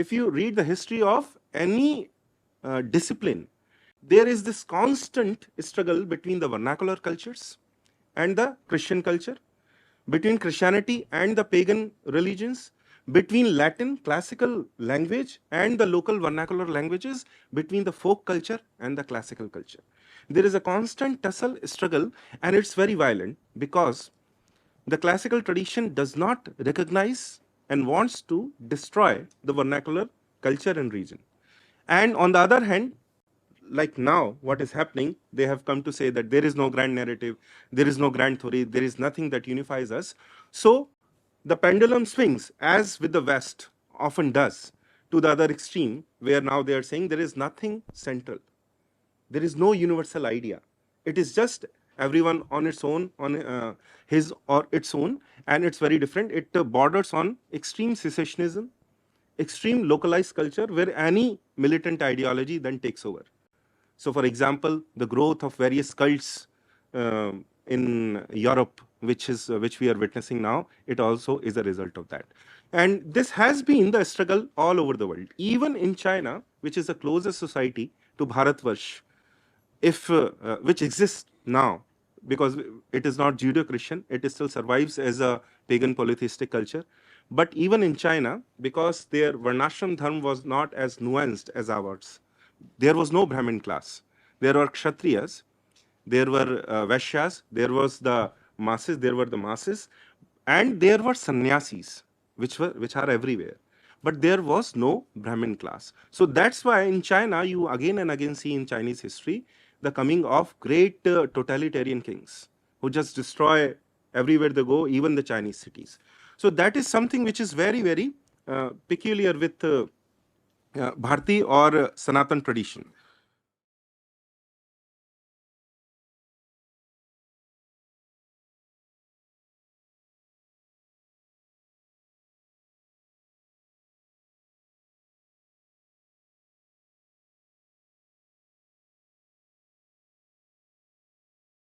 if you read the history of any discipline, there is this constant struggle between the vernacular cultures and the Christian culture, between Christianity and the pagan religions, between Latin classical language and the local vernacular languages, between the folk culture and the classical culture. There is a constant tussle struggle, and it's very violent because the classical tradition does not recognize and wants to destroy the vernacular culture and region. And on the other hand, like now, what is happening, they have come to say that there is no grand narrative, there is no grand theory, there is nothing that unifies us. So the pendulum swings, as with the West often does, to the other extreme, where now they are saying there is nothing central. There is no universal idea. It is just everyone on its own, on his or its own, and it's very different. It borders on extreme secessionism, extreme localized culture, where any militant ideology then takes over. So, for example, the growth of various cults in Europe, which we are witnessing now, it also is a result of that. And this has been the struggle all over the world, even in China, which is the closest society to Bharatvarsh, which exists now, because it is not Judeo-Christian, it still survives as a pagan polytheistic culture. But even in China, because their Varnashram dharma was not as nuanced as ours, there was no Brahmin class. There were Kshatriyas, there were Vaishyas, there were the masses, and there were sannyasis, which are everywhere. But there was no Brahmin class. So that's why in China, you again and again see in Chinese history the coming of great totalitarian kings who just destroy everywhere they go, even the Chinese cities. So that is something which is very, very peculiar with Bharati or Sanatan tradition.